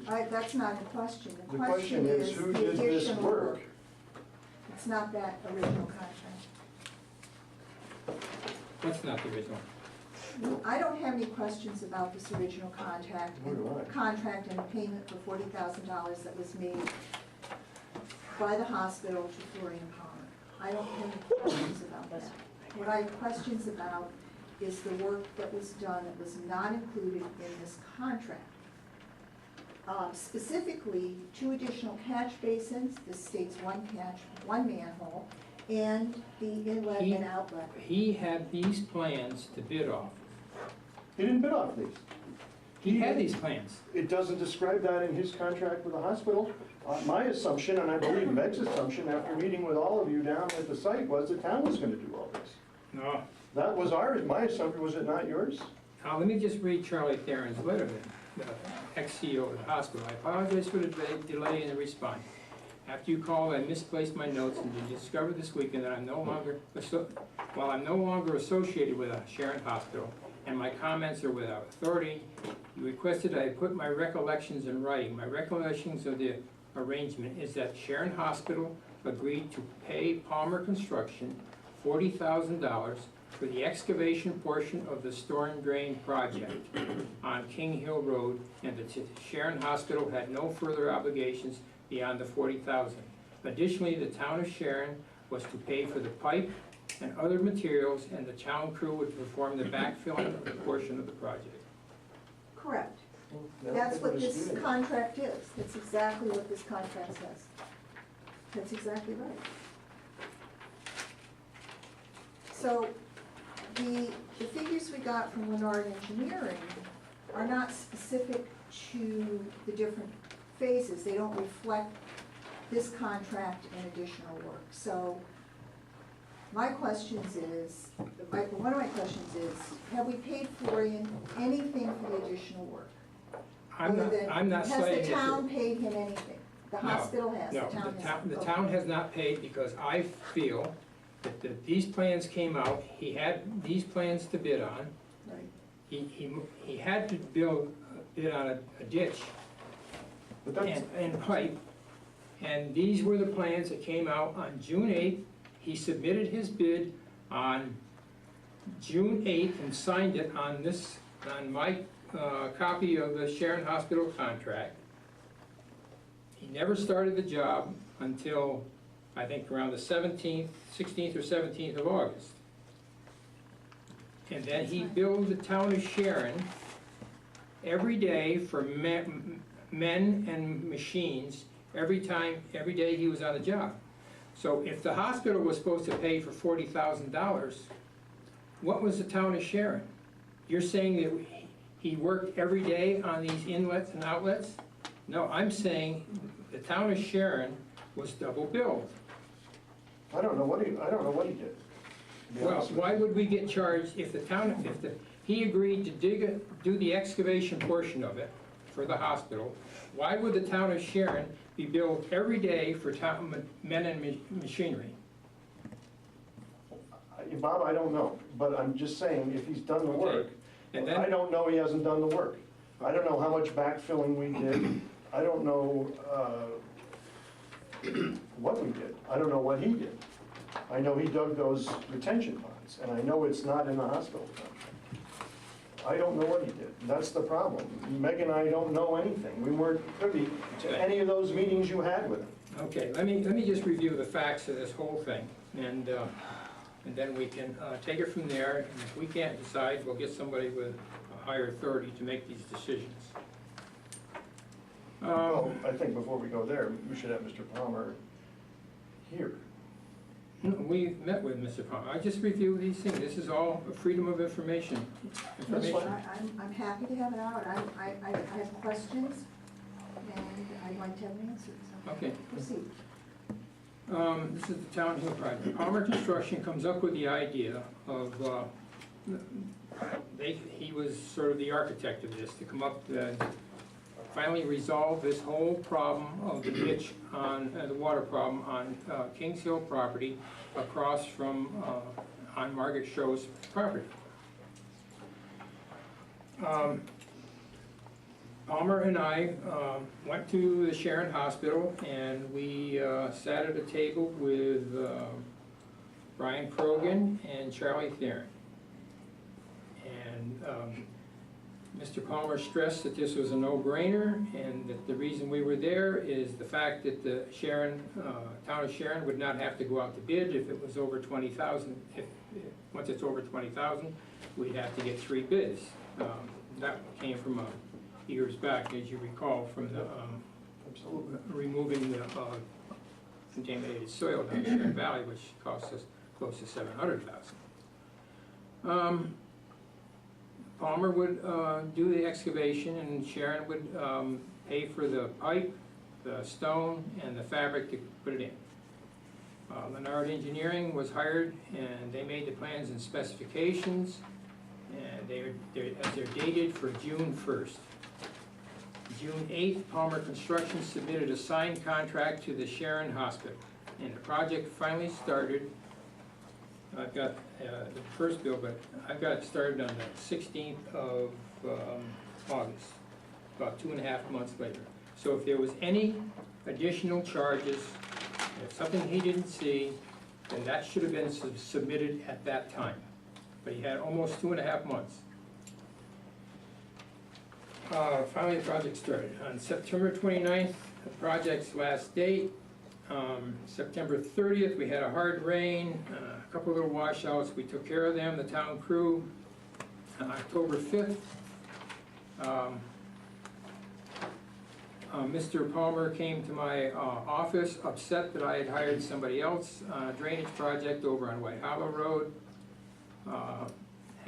That's not the question. The question is who did this work? It's not that original contract. What's not the original? I don't have any questions about this original contract. Nor do I. Contract and the payment for $40,000 that was made by the hospital to Florian Palmer. I don't have any questions about that. What I have questions about is the work that was done that was not included in this contract. Specifically, 2 additional catch basins. This states 1 catch, 1 manhole, and the inlet and outlet. He had these plans to bid off. He didn't bid off these. He had these plans. It doesn't describe that in his contract with the hospital. My assumption, and I believe Meg's assumption after meeting with all of you down at the site, was the town was going to do all this. No. That was my assumption, was it not yours? Let me just read Charlie Theron's letter then, the ex-CEO of the hospital. I apologize for the delay in the response. After you called, I misplaced my notes and discovered this weekend that I'm no longer associated with Sharon Hospital and my comments are without authority. You requested I put my recollections in writing. My recollections of the arrangement is that Sharon Hospital agreed to pay Palmer Construction $40,000 for the excavation portion of the storm drain project on King Hill Road, and that Sharon Hospital had no further obligations beyond the $40,000. Additionally, the town of Sharon was to pay for the pipe and other materials, and the town crew would perform the backfilling portion of the project. Correct. That's what this contract is. That's exactly what this contract says. That's exactly right. So the figures we got from Lennard Engineering are not specific to the different phases. They don't reflect this contract and additional work. So my questions is, one of my questions is, have we paid Florian anything for the additional work? I'm not saying has the town paid him anything? The hospital has. No, the town has not paid, because I feel that these plans came out. He had these plans to bid on. Right. He had to bid on a ditch and pipe, and these were the plans that came out on June 8th. He submitted his bid on June 8th and signed it on my copy of the Sharon Hospital contract. He never started the job until, I think, around the 16th or 17th of August. And then he billed the town of Sharon every day for men and machines every day he was on the job. So if the hospital was supposed to pay for $40,000, what was the town of Sharon? You're saying that he worked every day on these inlets and outlets? No, I'm saying the town of Sharon was double billed. I don't know what he did. Well, why would we get charged if he agreed to do the excavation portion of it for the hospital? Why would the town of Sharon be billed every day for men and machinery? Bob, I don't know, but I'm just saying if he's done the work. And then, I don't know he hasn't done the work. I don't know how much backfilling we did. I don't know what we did. I don't know what he did. I know he dug those retention ponds, and I know it's not in the hospital contract. I don't know what he did. That's the problem. Meg and I don't know anything. We weren't privy to any of those meetings you had with him. okay, let me just review the facts of this whole thing, and then we can take it from there. And if we can't decide, we'll get somebody with a higher authority to make these decisions. Well, I think before we go there, we should have Mr. Palmer here. We met with Mr. Palmer. I just reviewed these things. This is all freedom of information. I'm happy to have it out. I have questions, and I'd like to have answers. So Okay. proceed. This is the Town Hill project. Palmer Construction comes up with the idea of, he was sort of the architect of this, to come up, finally resolve this whole problem of the ditch on, the water problem on Kings Hill property across from, on Margaret Show's property. Palmer and I went to the Sharon Hospital, and we sat at a table with Brian Krogan and Charlie Theron. And Mr. Palmer stressed that this was a no-brainer, and that the reason we were there is the fact that the town of Sharon would not have to go out to bid if it was over 20,000. Once it's over 20,000, we'd have to get 3 bids. That came from years back, as you recall, from the removing the contaminated soil down in Sharon Valley, which cost us close to $700,000. Palmer would do the excavation, and Sharon would pay for the pipe, the stone, and the fabric to put it in. Menard Engineering was hired, and they made the plans and specifications, and they're dated for June 1st. June 8th, Palmer Construction submitted a signed contract to the Sharon Hospital, and the project finally started. I've got the first bill, but I've got it started on the 16th of August, about 2.5 months later. So if there was any additional charges, if something he didn't see, then that should have been submitted at that time. But he had almost 2.5 months. Finally, the project started. On September 29th, the project's last date. September 30th, we had a hard rain, a couple little washouts. We took care of them, the town crew. On October 5th, Mr. Palmer came to my office upset that I had hired somebody else on a drainage project over on White Hollow Road.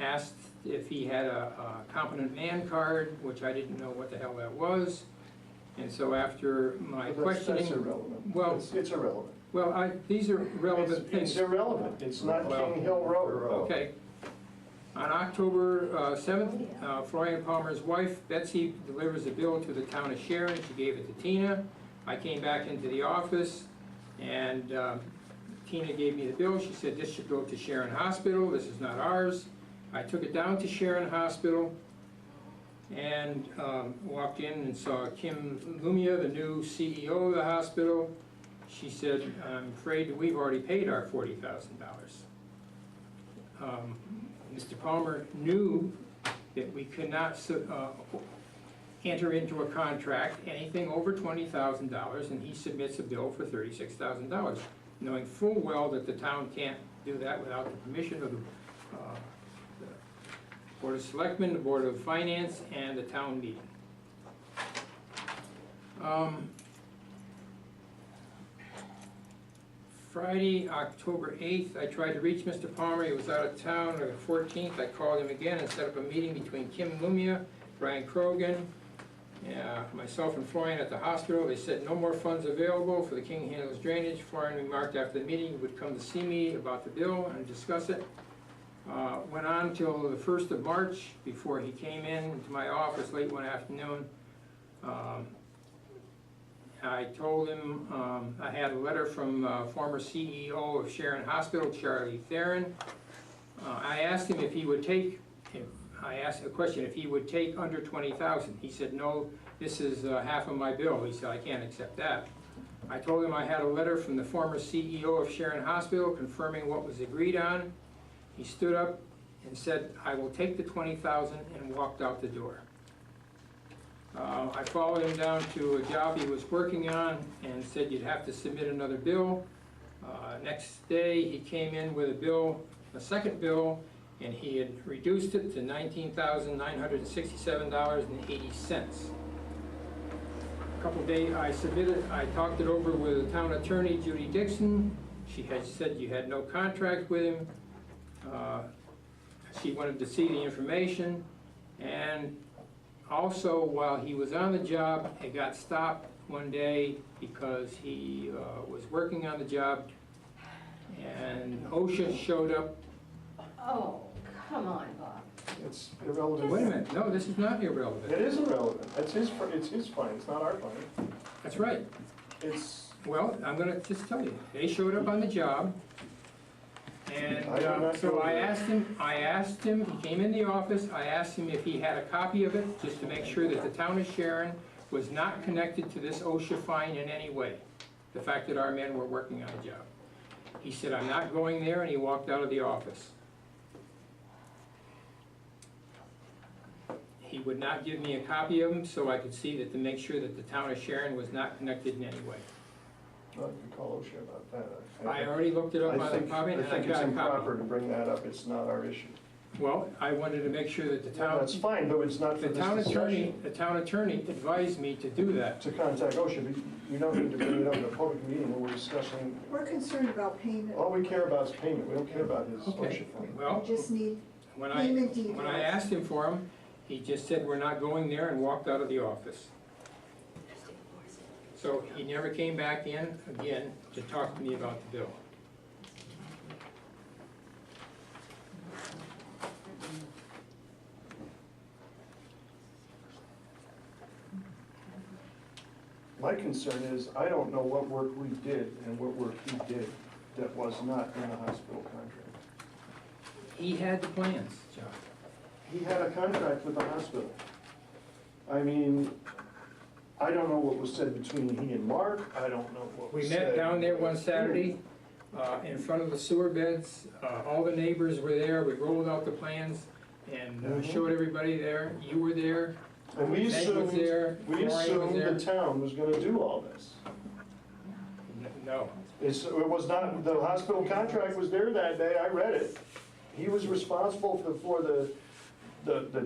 Asked if he had a competent man card, which I didn't know what the hell that was. And so after my questioning... That's irrelevant. Well, it's irrelevant. Well, these are relevant things. It's irrelevant. It's not King Hill Road. Okay. On October 7th, Florian Palmer's wife, Betsy, delivers a bill to the town of Sharon. She gave it to Tina. I came back into the office, and Tina gave me the bill. She said, this should go to Sharon Hospital. This is not ours. I took it down to Sharon Hospital and walked in and saw Kim Lumia, the new CEO of the hospital. She said, I'm afraid that we've already paid our $40,000. Mr. Palmer knew that we could not enter into a contract anything over $20,000, and he submits a bill for $36,000, knowing full well that the town can't do that without the permission of the Board of Selectmen, the Board of Finance, and the town meeting. Friday, October 8th, I tried to reach Mr. Palmer. He was out of town. On the 14th, I called him again and set up a meeting between Kim Lumia, Brian Krogan, myself and Florian at the hospital. They said no more funds available for the King Handles drainage. Florian remarked after the meeting he would come to see me about the bill and discuss it. Went on till the 1st of March before he came in to my office late one afternoon. I told him I had a letter from former CEO of Sharon Hospital, Charlie Theron. I asked him if he would take, I asked a question, if he would take under $20,000. He said, no, this is half of my bill. He said, I can't accept that. I told him I had a letter from the former CEO of Sharon Hospital confirming what was agreed on. He stood up and said, I will take the $20,000, and walked out the door. I followed him down to a job he was working on and said you'd have to submit another bill. Next day he came in with a bill, a second bill, and he had reduced it to $19,967.80. A couple days I talked it over with the town attorney, Judy Dixon. She had said you had no contract with him. She wanted to see the information, and also while he was on the job, it got stopped one day because he was working on the job, and OSHA showed up. Oh, come on, Bob. It's irrelevant. Wait a minute, no, this is not irrelevant. It is irrelevant. It's his fine, it's not our fine. That's right. It's... Well, I'm gonna just tell you, they showed up on the job, And I did not so go I there. asked him, he came in the office, I asked him if he had a copy of it, just to make sure that the town of Sharon was not connected to this OSHA fine in any way, the fact that our men were working on a job. He said, I'm not going there, and he walked out of the office. He would not give me a copy of them, so I could see that to make sure that the town of Sharon was not connected in any way. Well, you can call OSHA about that. I already looked it up on the comment, and I think it's got a improper copy. to bring that up, it's not our issue. Well, I wanted to make sure that the town, That's fine, but it's not for the this town attorney, discussion. the town attorney advised me to do that. To contact OSHA, but you don't need to bring it up in a public meeting where we're discussing, We're concerned about payment. all we care about is payment, we don't care about his Okay, OSHA fine. well, We just need when payment I details. asked him for him, he just said, we're not going there, and walked out of the office. So he never came back in again to talk to me about the bill. My concern is, I don't know what work we did and what work he did that was not in the hospital contract. He had the plans, John. He had a contract with the hospital. I mean, I don't know what was said between he and Mark, I don't know what was We said. met down there one Saturday, in front of the sewer beds. All the neighbors were there. We rolled out the plans and showed everybody there. You were there. And we Meg was assumed, there, we Gloria was assumed there. the town was gonna do all this. No. It was not, the hospital contract was there that day, I read it. He was responsible for the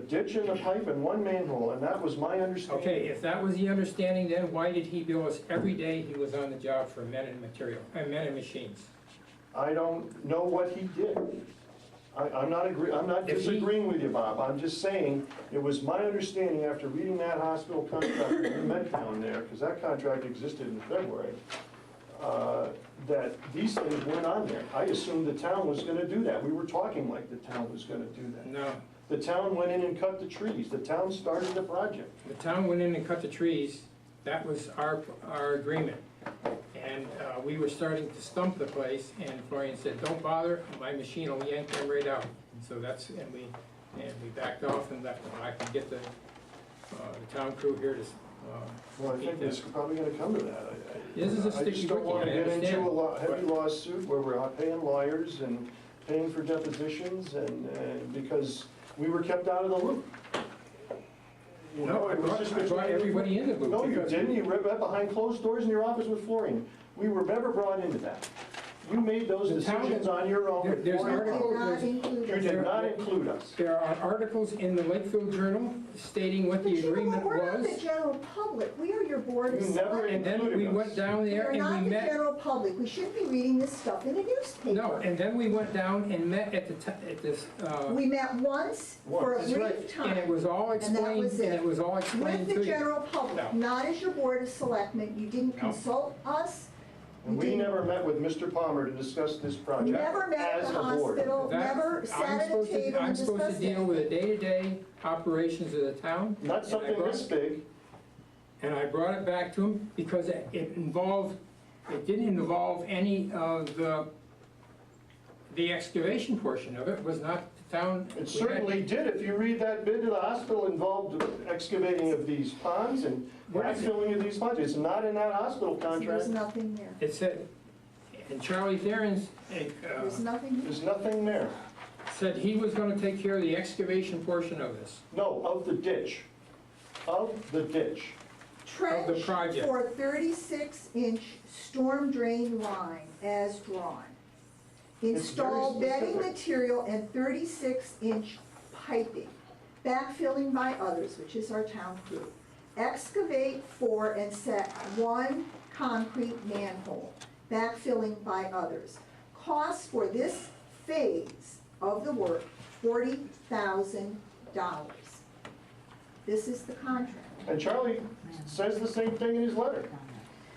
ditch and the pipe and one manhole, and that was my understanding. Okay, if that was the understanding, then why did he bill us every day he was on the job for men and men and machines? I don't know what he did. I'm not If he- disagreeing with you, Bob, I'm just saying, it was my understanding after reading that hospital contract that we met down there, because that contract existed in February, that these things weren't on there. I assumed the town was gonna do that. We were talking like the town was gonna do that. No. The town went in and cut the trees. The town started the project. The town went in and cut the trees. That was our agreement. And we were starting to stump the place, and Florian said, don't bother, my machine will yank them right out. And so that's, and we backed off and left them. I can get the town crew here to, Well, I think it's probably gonna come to that. This is a I sticky just don't wicket, wanna I get into understand, a heavy but- lawsuit where we're paying lawyers and paying for depositions and because we were kept out of the loop. You know, No, I it was brought just everybody in the loop. No, you because- didn't. You read that behind closed doors in your office with Florian. We were never brought into that. You made those The town- decisions on your own. with There's Florian. articles- Did not include You us. did not include us. There are articles in the Lakeville Journal stating what But the you know what, agreement we're not the was. general public, we are your board of You never selectmen. And then we included went us. down We there are and not we the met. general public, we shouldn't be reading this stuff in a newspaper. No, and then we went down and met at this, We met once for a Once. that's right, brief and it time was all And that explained, was and it. it was all explained with to the you. general public, No. not as your board of selectmen. You didn't No. consult us. And we never met with Mr. Palmer to discuss this project Never met at as the a board. hospital, That- never sat at a table I'm and supposed to discussed deal it. with the day-to-day operations of the town. Not and I something brought- this big. And I brought it back to him because it didn't involve any of the excavation portion of it, was not the town. It certainly did. If you read that bid to the hospital involved excavating of these ponds and Where is it? backfilling of these ponds. It's not in that hospital There's contract. nothing there. It said, and Charlie Theron's, There's nothing there. There's nothing there. said he was gonna take care of the excavation portion of this. No, of the ditch. Of the ditch. Trench project. for 36-inch storm drain line as drawn. Install very bedding specific. material and 36-inch piping. Backfilling by others, which is our town crew. Excavate for and set one concrete manhole. Backfilling by others. Cost for this phase of the work, $40,000. This is the contract. And Charlie says the same thing in his letter.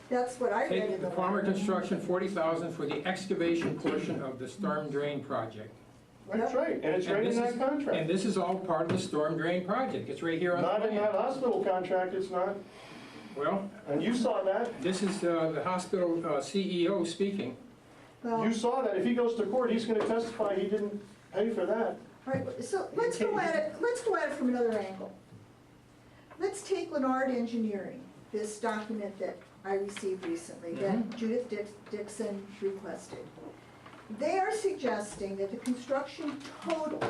That's what I read Take in the the Palmer letter. Construction, $40,000 for the excavation portion of the storm drain project. That's right, and it's right And in this that is- contract. And this is all part of the storm drain project. It's right here on the Not in that plan. hospital contract, it's not. Well, And you saw that. this is the hospital CEO speaking. Well, You saw that, if he goes to court, he's gonna testify he didn't pay for that. all right, so let's go at it from another angle. Let's take Leonard Engineering, this document that I received recently, that Judith Dixon requested. They are suggesting that the construction total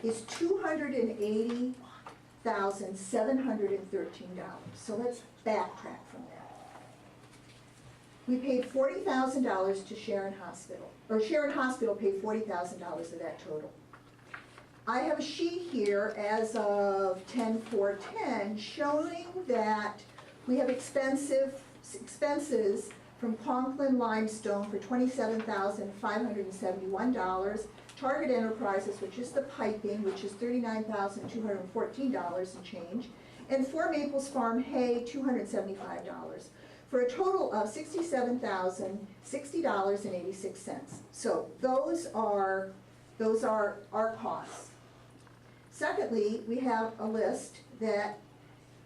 is $280,713. So let's backtrack from that. We paid $40,000 to Sharon Hospital, or Sharon Hospital paid $40,000 of that total. I have a sheet here as of 10/4/10 showing that we have expenses from Conklin Limestone for $27,571. Target Enterprises, which is the piping, which is $39,214 and change. And 4 Maples Farm Hay, $275. For a total of $67,060.86. So those are our costs. Secondly, we have a list that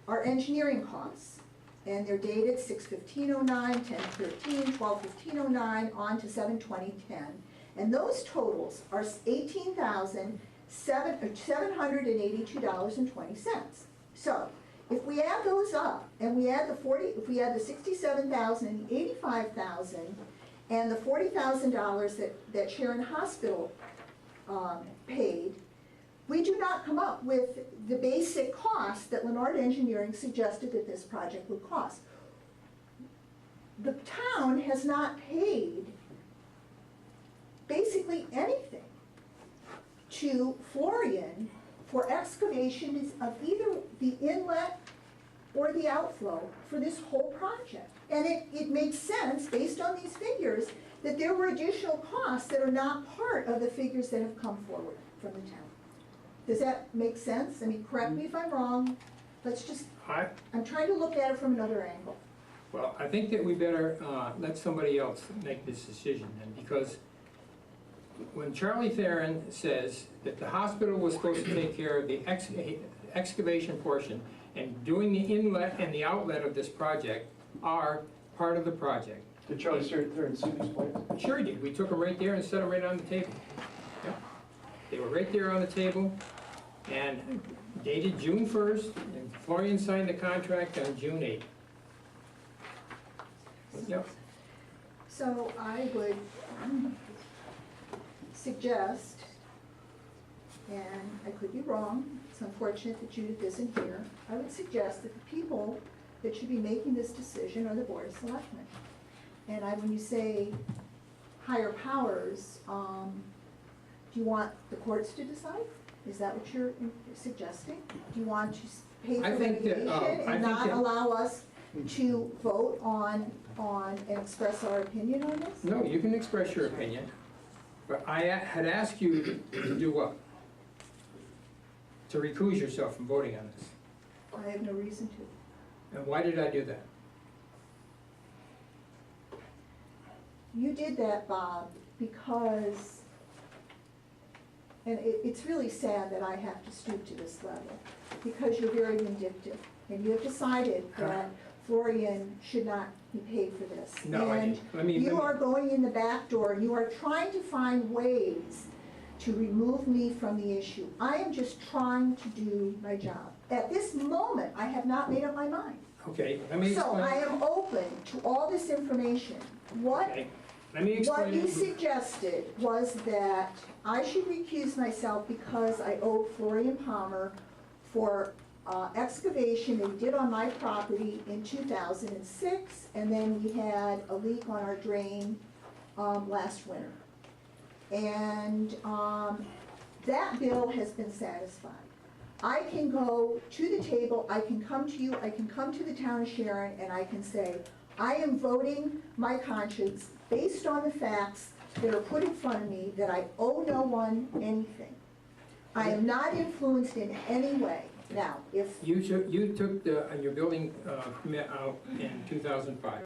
are engineering costs, and they're dated 6/15/09, 10/13, 12/15/09, on to 7/20/10. And those totals are $18,782.20. So if we add those up, and we add if we add the $67,000 and the $85,000 and the $40,000 that Sharon Hospital paid, we do not come up with the basic cost that Leonard Engineering suggested that this project would cost. The town has not paid basically anything to Florian for excavation of either the inlet or the outflow for this whole project. And it makes sense, based on these figures, that there were additional costs that are not part of the figures that have come forward from the town. Does that make sense? I mean, correct me if I'm wrong. I'm trying to look at it from another angle. Well, I think that we better let somebody else make this decision then, because when Charlie Theron says that the hospital was supposed to take care of the excavation portion, and doing the inlet and the outlet of this project are part of the project. Did Charlie Theron see these plans? Sure he did. We took them right there and set them right on the table. Yep. They were right there on the table, and dated June 1st, and Florian signed the contract on June 8th. Yep. So I would suggest, and I could be wrong, it's unfortunate that Judith isn't here, I would suggest that the people that should be making this decision are the Board of Selectmen. And when you say higher powers, do you want the courts to decide? Is that what you're suggesting? Do you want to pay for litigation and not allow us to vote on and express our opinion on this? No, you can express your opinion, but I had asked you to do what? To recuse yourself from voting on this. I have no reason to. And why did I do that? You did that, Bob, because, and it's really sad that I have to stoop to this level, because you're very vindictive, and you have decided that Florian should not be paid for this. No, and you are going in the back door, and you are trying to find ways to remove me from the issue. I am just trying to do my job. At this moment, I have not made up my mind. Okay, let me explain. So I am open to all this information. Okay. Let me explain. What you suggested was that I should recuse myself because I owed Florian Palmer for excavation that he did on my property in 2006, and then we had a leak on our drain last winter. And that bill has been satisfied. I can go to the table, I can come to you, I can come to the town of Sharon, and I can say, I am voting my conscience based on the facts that are put in front of me, that I owe no one anything. I am not influenced in any way. Now, if You took your building permit out in 2005.